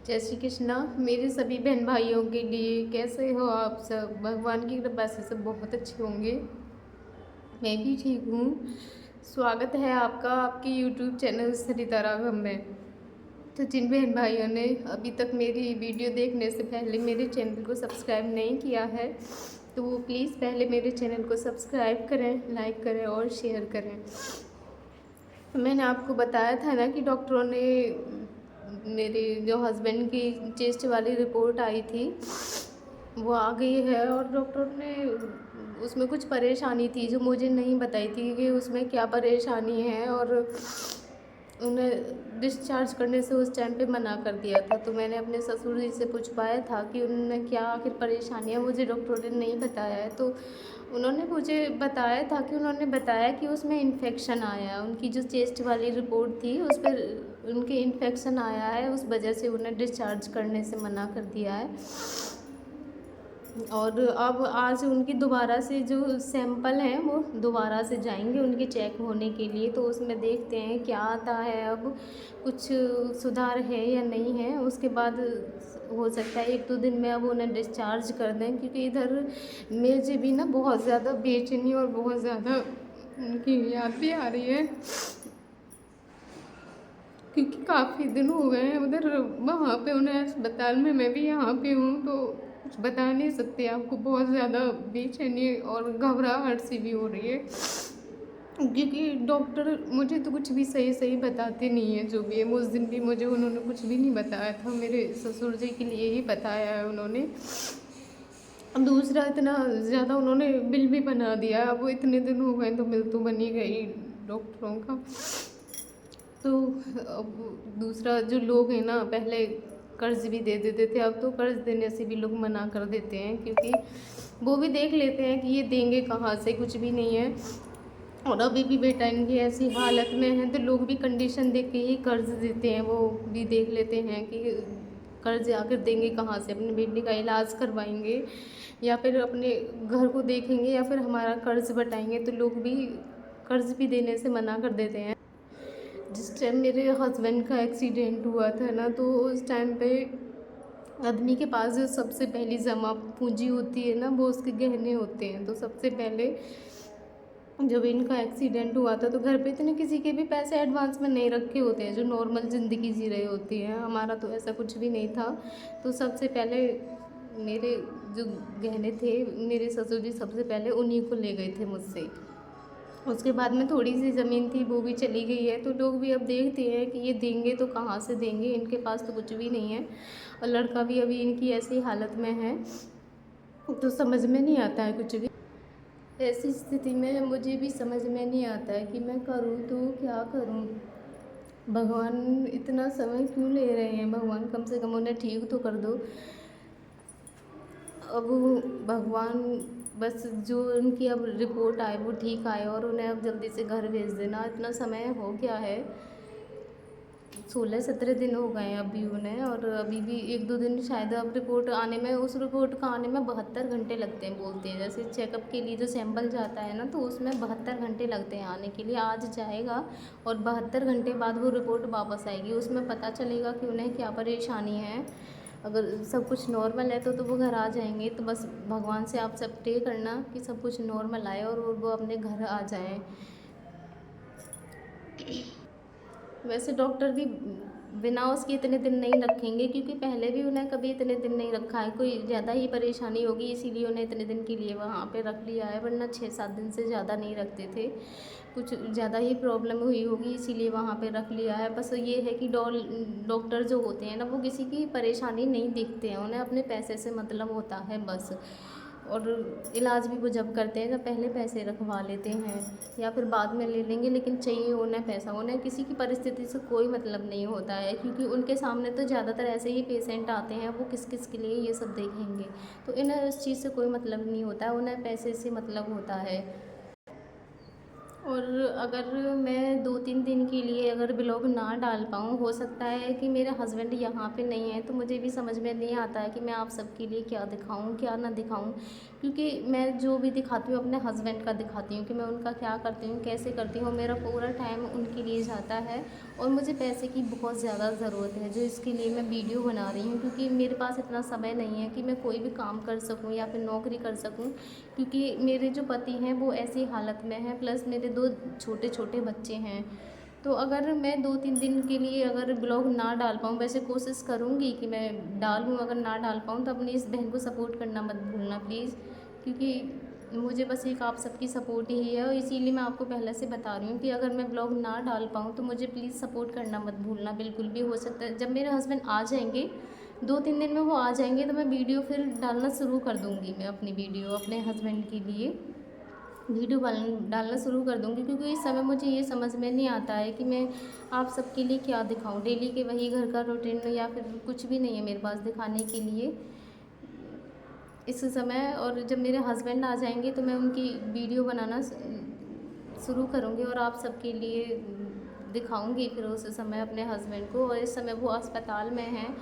जय श्री कृष्णा। मेरे सभी बहन भाइयों के लिए कैसे हो आप सब? भगवान की कृपा से सब बहुत अच्छे होंगे। मैं भी ठीक हूँ। स्वागत है आपका आपके YouTube चैनल सरिता राघव में। तो जिन बहन भाइयों ने अभी तक मेरी वीडियो देखने से पहले मेरे चैनल को सब्सक्राइब नहीं किया है तो वो प्लीज़ पहले मेरे चैनल को सब्सक्राइब करें, लाइक करें और शेयर करें। मैंने आपको बताया था ना कि डॉक्टरों ने मेरे जो हस्बैंड की चेस्ट वाली रिपोर्ट आई थी वो आ गई है, और डॉक्टर ने उसमें कुछ परेशानी थी जो मुझे नहीं बताई थी कि उसमें क्या परेशानी है, और उन्हें डिस्चार्ज करने से उस टाइम पे मना कर दिया था। तो मैंने अपने ससुर जी से पूछवाया था कि उन्होंने क्या आखिर परेशानी है, मुझे डॉक्टर ने नहीं बताया है। तो उन्होंने मुझे बताया था कि उन्होंने बताया कि उसमें इन्फेक्शन आया है, उनकी जो चेस्ट वाली रिपोर्ट थी उस पर उनके इन्फेक्शन आया है, उस वजह से उन्हें डिस्चार्ज करने से मना कर दिया है। और अब आज उनकी दोबारा से जो सैंपल हैं वो दोबारा से जाएंगे उनके चेक होने के लिए। तो उसमें देखते हैं क्या आता है, अब कुछ सुधार है या नहीं है। उसके बाद हो सकता है 1-2 दिन में अब उन्हें डिस्चार्ज कर दें, क्योंकि इधर मुझे भी ना बहुत ज़्यादा बेचैनी और बहुत ज़्यादा उनकी याद भी आ रही है, क्योंकि काफ़ी दिन हो गए हैं उधर वहाँ पे उन्हें अस्पताल में। मैं भी यहाँ पे हूँ तो कुछ बता नहीं सकते आपको। बहुत ज़्यादा बेचैनी और घबराहट सी भी हो रही है, क्योंकि डॉक्टर मुझे तो कुछ भी सही सही बताते नहीं है। जो भी है, उस दिन भी मुझे उन्होंने कुछ भी नहीं बताया था, मेरे ससुर जी के लिए ही बताया है उन्होंने। दूसरा, इतना ज़्यादा उन्होंने बिल भी बना दिया। अब वो इतने दिन हो गए तो बिल तो बन ही गई डॉक्टरों का। तो अब दूसरा, जो लोग हैं ना, पहले कर्ज भी दे देते थे, अब तो कर्ज देने से भी लोग मना कर देते हैं, क्योंकि वो भी देख लेते हैं कि ये देंगे कहाँ से, कुछ भी नहीं है। और अभी भी बेटा इनकी ऐसी हालत में है तो लोग भी कंडीशन देख के ही कर्ज देते हैं। वो भी देख लेते हैं कि कर्ज आकर देंगे कहाँ से, अपने बेटे का इलाज करवाएंगे या फिर अपने घर को देखेंगे या फिर हमारा कर्ज बटाएंगे। तो लोग भी कर्ज भी देने से मना कर देते हैं। जिस टाइम मेरे हस्बैंड का एक्सीडेंट हुआ था ना, तो उस टाइम पे आदमी के पास जो सबसे पहली जमा पूंजी होती है ना, वो उसके गहने होते हैं। तो सबसे पहले जब इनका एक्सीडेंट हुआ था तो घर पे इतने किसी के भी पैसे एडवांस में नहीं रखे होते हैं जो नॉर्मल ज़िंदगी जी रहे होती हैं। हमारा तो ऐसा कुछ भी नहीं था। तो सबसे पहले मेरे जो गहने थे, मेरे ससुर जी सबसे पहले उन्हीं को ले गए थे मुझसे। उसके बाद में थोड़ी सी ज़मीन थी वो भी चली गई है। तो लोग भी अब देखते हैं कि ये देंगे तो कहाँ से देंगे, इनके पास तो कुछ भी नहीं है, और लड़का भी अभी इनकी ऐसी हालत में है। तो समझ में नहीं आता है कुछ भी। ऐसी स्थिति में मुझे भी समझ में नहीं आता है कि मैं करूँ तो क्या करूँ। भगवान इतना समय क्यों ले रहे हैं? भगवान कम से कम उन्हें ठीक तो कर दो। अब भगवान बस जो उनकी अब रिपोर्ट आए वो ठीक आए और उन्हें अब जल्दी से घर भेज देना। इतना समय हो गया है, 16-17 दिन हो गए हैं अभी उन्हें, और अभी भी 1-2 दिन शायद अब रिपोर्ट आने में, उस रिपोर्ट का आने में 72 घंटे लगते हैं बोलते हैं। जैसे चेकअप के लिए जो सैंपल जाता है ना, तो उसमें 72 घंटे लगते हैं आने के लिए। आज जाएगा और 72 घंटे बाद वो रिपोर्ट वापस आएगी, उसमें पता चलेगा कि उन्हें क्या परेशानी है। अगर सब कुछ नॉर्मल है तो वो घर आ जाएंगे। तो बस भगवान से आप सब प्रे करना कि सब कुछ नॉर्मल आए और वो अपने घर आ जाएं। वैसे डॉक्टर भी बिना उसके इतने दिन नहीं रखेंगे, क्योंकि पहले भी उन्हें कभी इतने दिन नहीं रखा है। कोई ज़्यादा ही परेशानी होगी इसीलिए उन्हें इतने दिन के लिए वहाँ पे रख लिया है, वरना 6-7 दिन से ज़्यादा नहीं रखते थे। कुछ ज़्यादा ही प्रॉब्लम हुई होगी इसीलिए वहाँ पे रख लिया है। बस ये है कि डॉक्टर जो होते हैं ना, वो किसी की परेशानी नहीं देखते हैं, उन्हें अपने पैसे से मतलब होता है बस। और इलाज भी वो जब करते हैं जब पहले पैसे रखवा लेते हैं, या फिर बाद में ले लेंगे, लेकिन चाहिए उन्हें पैसा। उन्हें किसी की परिस्थिति से कोई मतलब नहीं होता है, क्योंकि उनके सामने तो ज़्यादातर ऐसे ही पेशेंट आते हैं, वो किस किस के लिए ये सब देखेंगे। तो इन्हें उस चीज़ से कोई मतलब नहीं होता है, उन्हें पैसे से मतलब होता है। और अगर मैं 2-3 दिन के लिए अगर ब्लॉग ना डाल पाऊँ, हो सकता है कि मेरे हस्बैंड यहाँ पे नहीं है, तो मुझे भी समझ में नहीं आता है कि मैं आप सबके लिए क्या दिखाऊँ क्या ना दिखाऊँ। क्योंकि मैं जो भी दिखाती हूँ अपने हस्बैंड का दिखाती हूँ कि मैं उनका क्या करती हूँ, कैसे करती हूँ। मेरा पूरा टाइम उनके लिए जाता है और मुझे पैसे की बहुत ज़्यादा ज़रूरत है, जो इसके लिए मैं वीडियो बना रही हूँ, क्योंकि मेरे पास इतना समय नहीं है कि मैं कोई भी काम कर सकूँ या फिर नौकरी कर सकूँ, क्योंकि मेरे जो पति हैं वो ऐसी हालत में हैं, प्लस मेरे 2 छोटे छोटे बच्चे हैं। तो अगर मैं 2-3 दिन के लिए अगर ब्लॉग ना डाल पाऊँ, वैसे कोशिश करूँगी कि मैं डालूँ, अगर ना डाल पाऊँ तो अपनी इस बहन को सपोर्ट करना मत भूलना प्लीज़, क्योंकि मुझे बस एक आप सबकी सपोर्ट ही है, और इसीलिए मैं आपको पहले से बता रही हूँ कि अगर मैं ब्लॉग ना डाल पाऊँ तो मुझे प्लीज़ सपोर्ट करना मत भूलना बिल्कुल भी। हो सकता है जब मेरे हस्बैंड आ जाएंगे, 2-3 दिन में वो आ जाएंगे, तो मैं वीडियो फिर डालना शुरू कर दूँगी, मैं अपनी वीडियो अपने हस्बैंड के लिए वीडियो डालना शुरू कर दूँगी, क्योंकि इस समय मुझे ये समझ में नहीं आता है कि मैं आप सबके लिए क्या दिखाऊँ। डेली के वही घर का रूटीन या फिर कुछ भी नहीं है मेरे पास दिखाने के लिए इस समय। और जब मेरे हस्बैंड आ जाएंगे तो मैं उनकी वीडियो बनाना शुरू करूँगी और आप सबके लिए दिखाऊँगी फिर उस समय अपने हस्बैंड को। और इस समय वो अस्पताल में हैं,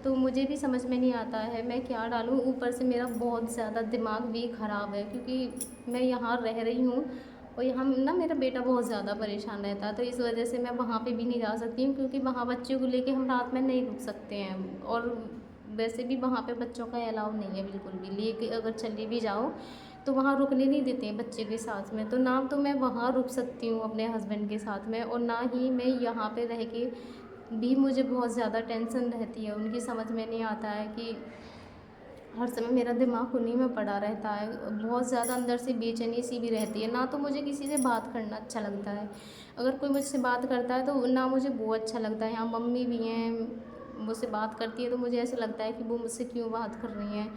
तो मुझे भी समझ में नहीं आता है मैं क्या डालूँ। ऊपर से मेरा बहुत ज़्यादा दिमाग भी ख़राब है, क्योंकि मैं यहाँ रह रही हूँ और यहाँ ना मेरा बेटा बहुत ज़्यादा परेशान रहता है, तो इस वजह से मैं वहाँ पे भी नहीं जा सकती हूँ, क्योंकि वहाँ बच्चों को लेके हम रात में नहीं रुक सकते हैं। और वैसे भी वहाँ पे बच्चों का अलाउ नहीं है बिल्कुल भी, लेके अगर चले भी जाओ तो वहाँ रुकने नहीं देते हैं बच्चे के साथ में। तो ना तो मैं वहाँ रुक सकती हूँ अपने हस्बैंड के साथ में, और ना ही मैं यहाँ पे रह के भी मुझे बहुत ज़्यादा टेंशन रहती है। उनकी समझ में नहीं आता है कि हर समय मेरा दिमाग उन्हीं में पड़ा रहता है, बहुत ज़्यादा अंदर से बेचैनी सी भी रहती है। ना तो मुझे किसी से बात करना अच्छा लगता है, अगर कोई मुझसे बात करता है तो ना मुझे वो अच्छा लगता है। यहाँ मम्मी भी हैं, मुझसे बात करती है तो मुझे ऐसा लगता है कि वो मुझसे क्यों बात कर रही हैं।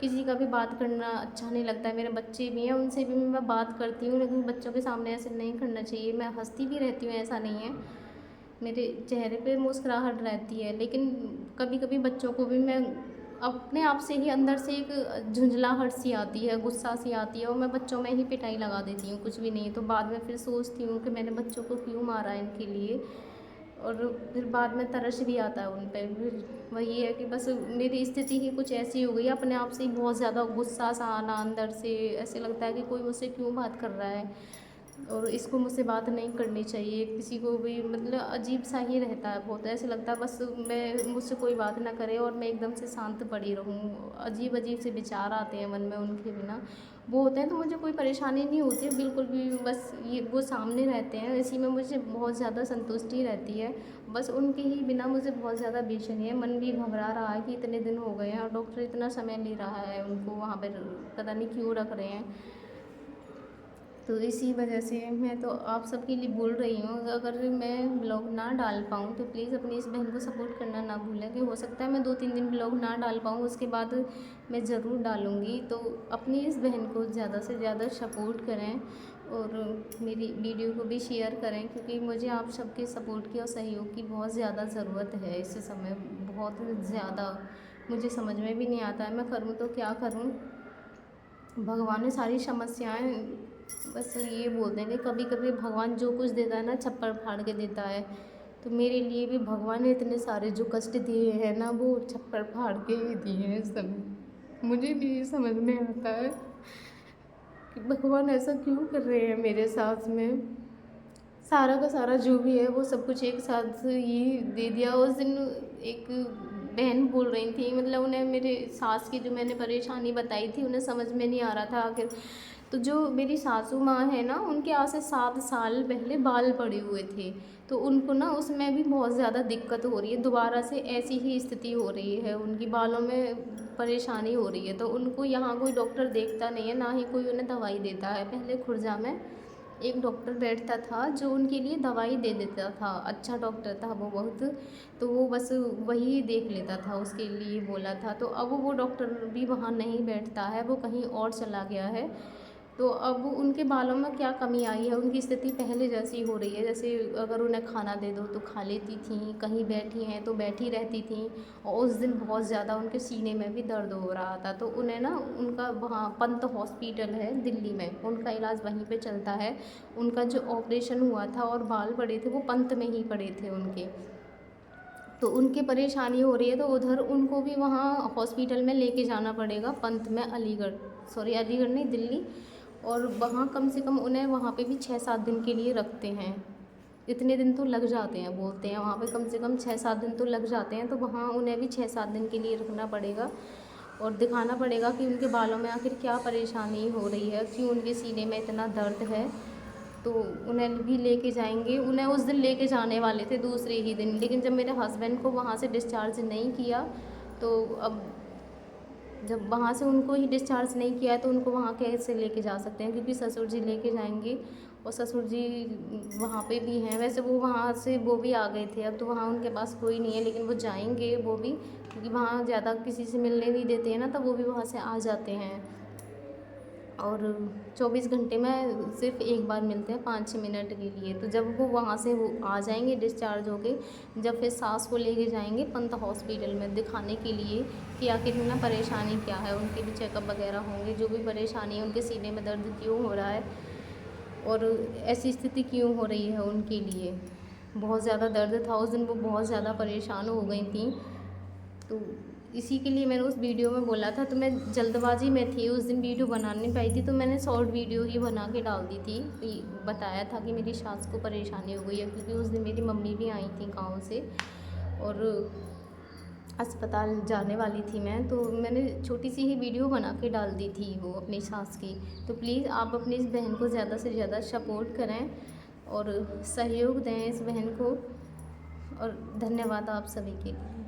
किसी का भी बात करना अच्छा नहीं लगता है। मेरे बच्चे भी हैं, उनसे भी मैं बात करती हूँ, लेकिन बच्चों के सामने ऐसे नहीं करना चाहिए। मैं हंसती भी रहती हूँ, ऐसा नहीं है, मेरे चेहरे पे मुस्कुराहट रहती है, लेकिन कभी कभी बच्चों को भी मैं अपने आप से ही अंदर से एक झुंझलाहट सी आती है, गुस्सा सी आती है, और मैं बच्चों में ही पिटाई लगा देती हूँ कुछ भी नहीं। तो बाद में फिर सोचती हूँ कि मैंने बच्चों को क्यों मारा इनके लिए, और फिर बाद में तरस भी आता है उन पर। फिर वही है कि बस मेरी स्थिति ही कुछ ऐसी हो गई, अपने आप से ही बहुत ज़्यादा गुस्सा सा आना अंदर से, ऐसे लगता है कि कोई मुझसे क्यों बात कर रहा है और इसको मुझसे बात नहीं करनी चाहिए। किसी को भी मतलब अजीब सा ही रहता है बहुत, ऐसे लगता है बस मैं मुझसे कोई बात ना करे और मैं एकदम से शांत पड़ी रहूँ। अजीब अजीब से विचार आते हैं मन में उनके बिना, वो होते हैं तो मुझे कोई परेशानी नहीं होती है बिल्कुल भी, बस ये वो सामने रहते हैं, इसी में मुझे बहुत ज़्यादा संतुष्टि रहती है। बस उनके ही बिना मुझे बहुत ज़्यादा बेचैनी है, मन भी घबरा रहा है कि इतने दिन हो गए हैं और डॉक्टर इतना समय ले रहा है उनको वहाँ पर, पता नहीं क्यों रख रहे हैं। तो इसी वजह से मैं तो आप सबके लिए बोल रही हूँ, अगर मैं ब्लॉग ना डाल पाऊँ तो प्लीज़ अपनी इस बहन को सपोर्ट करना ना भूलें। कि हो सकता है मैं 2-3 दिन ब्लॉग ना डाल पाऊँ, उसके बाद मैं ज़रूर डालूँगी। तो अपनी इस बहन को ज़्यादा से ज़्यादा सपोर्ट करें और मेरी वीडियो को भी शेयर करें, क्योंकि मुझे आप सबके सपोर्ट की और सहयोग की बहुत ज़्यादा ज़रूरत है इस समय, बहुत ज़्यादा। मुझे समझ में भी नहीं आता है मैं करूँ तो क्या करूँ। भगवान ने सारी समस्याएं बस ये बोलते हैं कि कभी कभी भगवान जो कुछ देता है ना छप्पर फाड़ के देता है। तो मेरे लिए भी भगवान ने इतने सारे जो कष्ट दिए हैं ना, वो छप्पर फाड़ के ही दिए हैं सब। मुझे भी ये समझ में आता है कि भगवान ऐसा क्यों कर रहे हैं मेरे साथ में। सारा का सारा जो भी है वो सब कुछ एक साथ ही दे दिया। उस दिन एक बहन बोल रही थी, मतलब उन्हें मेरे सास की जो मैंने परेशानी बताई थी उन्हें समझ में नहीं आ रहा था आखिर। तो जो मेरी सासू माँ है ना, उनके आज से 7 साल पहले बाल पड़े हुए थे, तो उनको ना उसमें भी बहुत ज़्यादा दिक्कत हो रही है, दोबारा से ऐसी ही स्थिति हो रही है, उनकी बालों में परेशानी हो रही है। तो उनको यहाँ कोई डॉक्टर देखता नहीं है, ना ही कोई उन्हें दवाई देता है। पहले खुर्जा में एक डॉक्टर बैठता था जो उनके लिए दवाई दे देता था, अच्छा डॉक्टर था वो बहुत, तो वो बस वही देख लेता था, उसके लिए बोला था। तो अब वो डॉक्टर भी वहाँ नहीं बैठता है, वो कहीं और चला गया है। तो अब उनके बालों में क्या कमी आई है, उनकी स्थिति पहले जैसी हो रही है, जैसे अगर उन्हें खाना दे दो तो खा लेती थी, कहीं बैठी हैं तो बैठी रहती थी। और उस दिन बहुत ज़्यादा उनके सीने में भी दर्द हो रहा था, तो उन्हें ना उनका वहाँ पंत हॉस्पिटल है दिल्ली में, उनका इलाज वहीं पे चलता है। उनका जो ऑपरेशन हुआ था और बाल पड़े थे वो पंत में ही पड़े थे उनके, तो उनकी परेशानी हो रही है तो उधर उनको भी वहाँ हॉस्पिटल में लेके जाना पड़ेगा पंत में, अलीगढ़ सॉरी अलीगढ़ नहीं, दिल्ली। और वहाँ कम से कम उन्हें वहाँ पे भी 6-7 दिन के लिए रखते हैं। इतने दिन तो लग जाते हैं, बोलते हैं वहाँ पे कम से कम 6-7 दिन तो लग जाते हैं। तो वहाँ उन्हें भी 6-7 दिन के लिए रखना पड़ेगा और दिखाना पड़ेगा कि उनके बालों में आखिर क्या परेशानी हो रही है, क्यों उनके सीने में इतना दर्द है। तो उन्हें भी लेके जाएंगे। उन्हें उस दिन लेके जाने वाले थे दूसरे ही दिन, लेकिन जब मेरे हस्बैंड को वहाँ से डिस्चार्ज नहीं किया, तो अब जब वहाँ से उनको ही डिस्चार्ज नहीं किया तो उनको वहाँ कैसे लेके जा सकते हैं, क्योंकि ससुर जी लेके जाएंगे और ससुर जी वहाँ पे भी हैं। वैसे वो वहाँ से वो भी आ गए थे, अब तो वहाँ उनके पास कोई नहीं है, लेकिन वो जाएंगे वो भी, क्योंकि वहाँ ज़्यादा किसी से मिलने नहीं देते हैं ना, तब वो भी वहाँ से आ जाते हैं। और 24 घंटे में सिर्फ एक बार मिलते हैं 5-6 मिनट के लिए। तो जब वो वहाँ से वो आ जाएंगे डिस्चार्ज होके, जब फिर सास को लेके जाएंगे पंत हॉस्पिटल में दिखाने के लिए कि आखिर ना परेशानी क्या है। उनके भी चेकअप वगैरह होंगे, जो भी परेशानी है, उनके सीने में दर्द क्यों हो रहा है और ऐसी स्थिति क्यों हो रही है उनके लिए। बहुत ज़्यादा दर्द था उस दिन, वो बहुत ज़्यादा परेशान हो गई थी। तो इसी के लिए मैंने उस वीडियो में बोला था। तो मैं जल्दबाजी में थी, उस दिन वीडियो बना नहीं पाई थी, तो मैंने शॉर्ट वीडियो ही बना के डाल दी थी। बताया था कि मेरी सास को परेशानी हो गई है, क्योंकि उस दिन मेरी मम्मी भी आई थी गाँव से और अस्पताल जाने वाली थी मैं। तो मैंने छोटी सी ही वीडियो बना के डाल दी थी वो अपनी सास की। तो प्लीज़ आप अपनी इस बहन को ज़्यादा से ज़्यादा सपोर्ट करें और सहयोग दें इस बहन को। और धन्यवाद आप सभी के लिए।